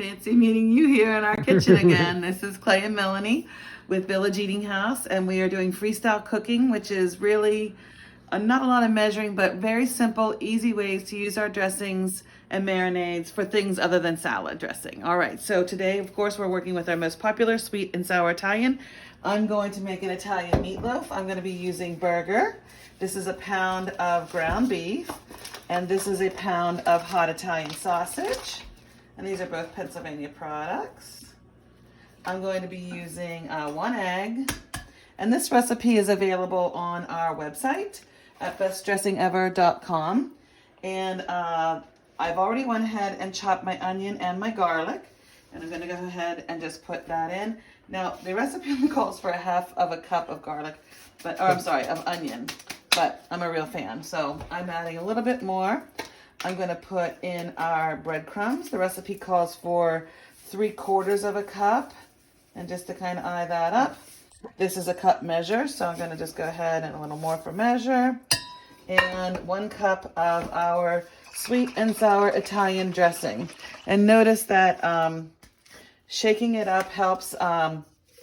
Fancy meeting you here in our kitchen again. This is Clay and Melanie with Village Eating House, and we are doing freestyle cooking, which is really not a lot of measuring, but very simple, easy ways to use our dressings and marinades for things other than salad dressing. All right, so today, of course, we're working with our most popular sweet and sour Italian. I'm going to make an Italian meatloaf. I'm going to be using burger. This is a pound of ground beef, and this is a pound of hot Italian sausage. And these are both Pennsylvania products. I'm going to be using 1 egg. And this recipe is available on our website at bestdressingever.com. And I've already went ahead and chopped my onion and my garlic. And I'm going to go ahead and just put that in. Now, the recipe only calls for 1/2 cup of garlic, of onion. But I'm a real fan, so I'm adding a little bit more. I'm going to put in our breadcrumbs. The recipe calls for 3/4 cup. And just to kind of eye that up, this is a cup measure, so I'm going to just go ahead and a little more for measure. And 1 cup of our sweet and sour Italian dressing. And notice that shaking it up helps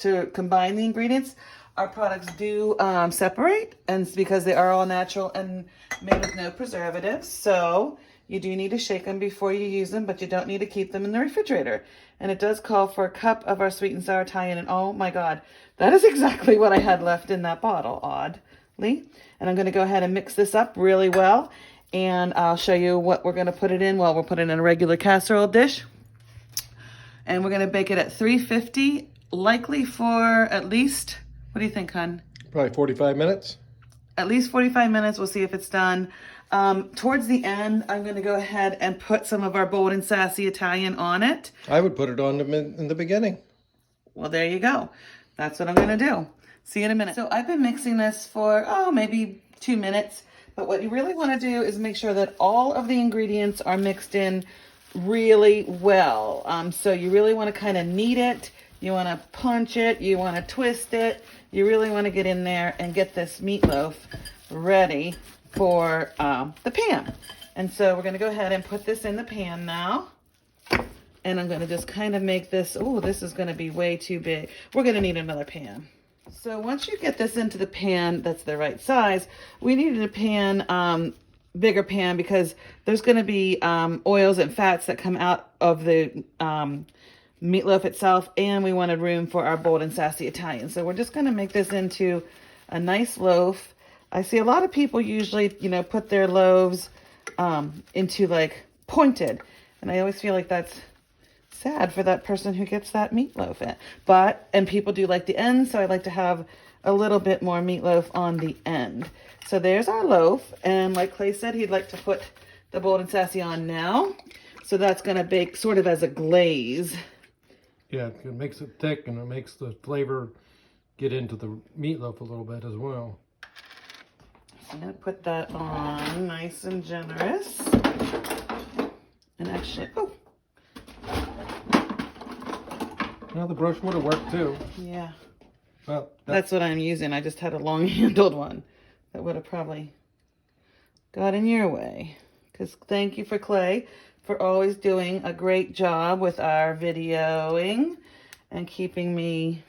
to combine the ingredients. Our products do separate, and it's because they are all natural and made with no preservatives. So you do need to shake them before you use them, but you don't need to keep them in the refrigerator. And it does call for 1 cup of our sweet and sour Italian. And oh my God, that is exactly what I had left in that bottle, oddly. And I'm going to go ahead and mix this up really well. And I'll show you what we're going to put it in. Well, we'll put it in a regular casserole dish. And we're going to bake it at 350, likely for at least, what do you think, hon? Probably 45 minutes. At least 45 minutes. We'll see if it's done. Towards the end, I'm going to go ahead and put some of our bold and sassy Italian on it. I would put it on in the beginning. Well, there you go. That's what I'm going to do. See you in a minute. So I've been mixing this for, maybe 2 minutes. But what you really want to do is make sure that all of the ingredients are mixed in really well. So you really want to kind of knead it. You want to punch it. You want to twist it. You really want to get in there and get this meatloaf ready for the pan. And so we're going to go ahead and put this in the pan now. And I'm going to just kind of make this, this is going to be way too big. We're going to need another pan. So once you get this into the pan that's the right size, we need a pan, bigger pan, because there's going to be oils and fats that come out of the meatloaf itself, and we wanted room for our bold and sassy Italian. So we're just going to make this into a nice loaf. I see a lot of people usually, put their loaves into like pointed, and I always feel like that's sad for that person who gets that meatloaf in. And people do like the end, so I like to have a little bit more meatloaf on the end. So there's our loaf, and like Clay said, he'd like to put the bold and sassy on now. So that's going to bake sort of as a glaze. Yeah, it makes it thick, and it makes the flavor get into the meatloaf a little bit as well. So I'm going to put that on nice and generous. And actually, Now the brush would have worked too. Yeah. Well, that's what I'm using. I just had a long-handled one. That would have probably got in your way. Because thank you for Clay for always doing a great job with our videoing and keeping me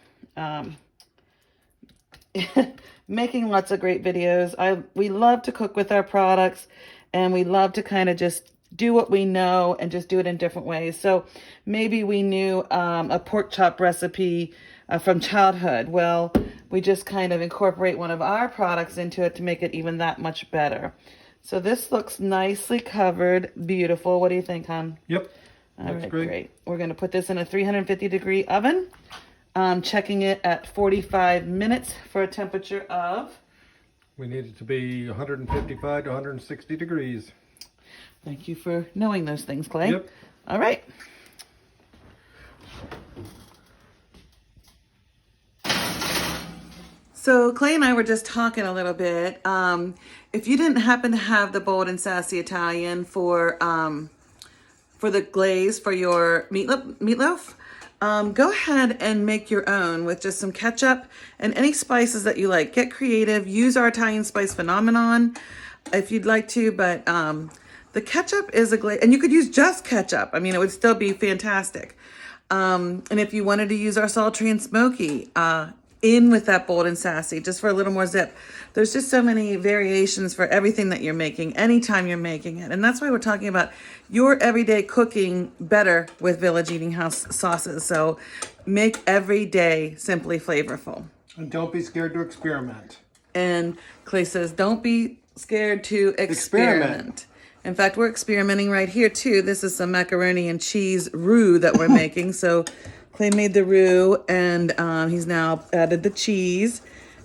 making lots of great videos. We love to cook with our products, and we love to kind of just do what we know and just do it in different ways. So maybe we knew a pork chop recipe from childhood. Well, we just kind of incorporate one of our products into it to make it even that much better. So this looks nicely covered, beautiful. What do you think, hon? Yep. All right, great. We're going to put this in a 350-degree oven. Checking it at 45 minutes for a temperature of? We need it to be 155 to 160 degrees. Thank you for knowing those things, Clay. Yep. All right. So Clay and I were just talking a little bit. If you didn't happen to have the bold and sassy Italian for the glaze for your meatloaf, go ahead and make your own with just some ketchup and any spices that you like. Get creative. Use our Italian spice phenomenon if you'd like to, but The ketchup is a glaze, and you could use just ketchup. I mean, it would still be fantastic. And if you wanted to use our sultry and smoky, in with that bold and sassy, just for a little more zip. There's just so many variations for everything that you're making, anytime you're making it. And that's why we're talking about your everyday cooking better with Village Eating House sauces. So make every day simply flavorful. And don't be scared to experiment. And Clay says, don't be scared to experiment. In fact, we're experimenting right here too. This is some macaroni and cheese roux that we're making. So Clay made the roux, and he's now added the cheese.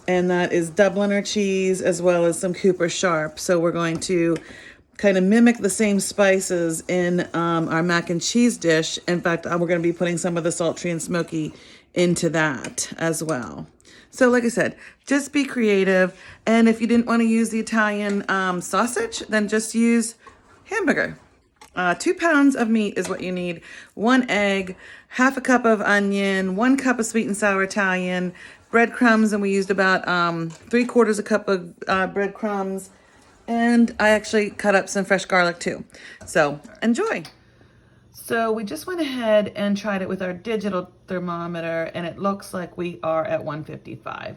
And that is Dubliner cheese as well as some Cooper Sharp. So we're going to kind of mimic the same spices in our mac and cheese dish. In fact, we're going to be putting some of the sultry and smoky into that as well. So like I said, just be creative. And if you didn't want to use the Italian sausage, then just use hamburger. 2 pounds of meat is what you need. 1 egg, half a cup of onion, 1 cup of sweet and sour Italian, breadcrumbs, and we used about 3/4 cup of breadcrumbs. And I actually cut up some fresh garlic too. So enjoy. So we just went ahead and tried it with our digital thermometer, and it looks like we are at 155.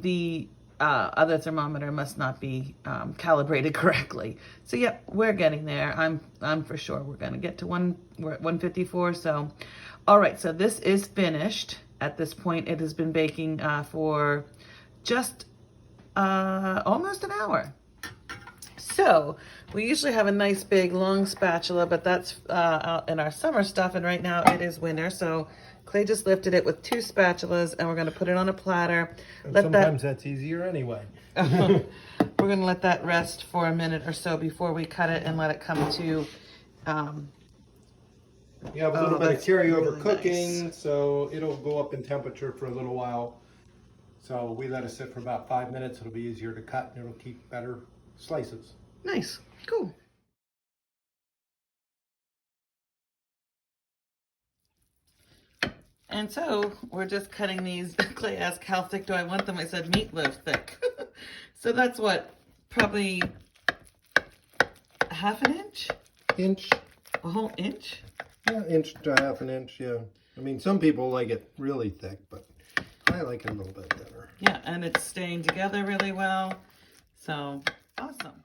The other thermometer must not be calibrated correctly. So yep, we're getting there. I'm for sure we're gonna get to we're at 154. So all right, so this is finished. At this point, it has been baking for just almost an hour. So we usually have a nice big long spatula, but that's out in our summer stuff, and right now it is winter. So Clay just lifted it with 2 spatulas, and we're going to put it on a platter. Sometimes that's easier anyway. We're going to let that rest for a minute or so before we cut it and let it come to. You have a little bit of carryover really cooking, nice. so it'll go up in temperature for a little while. So we let it sit for about 5 minutes. It'll be easier to cut, and it'll keep better slices. Nice, cool. And so we're just cutting these. Clay asked, how thick do I want them? I said meatloaf thick. So that's what, probably a half an inch? Inch. A whole inch? Yeah, inch to half an inch, yeah. I mean, some people like it really thick, but I like it a little bit thinner. Yeah, and it's staying together really well. So, awesome.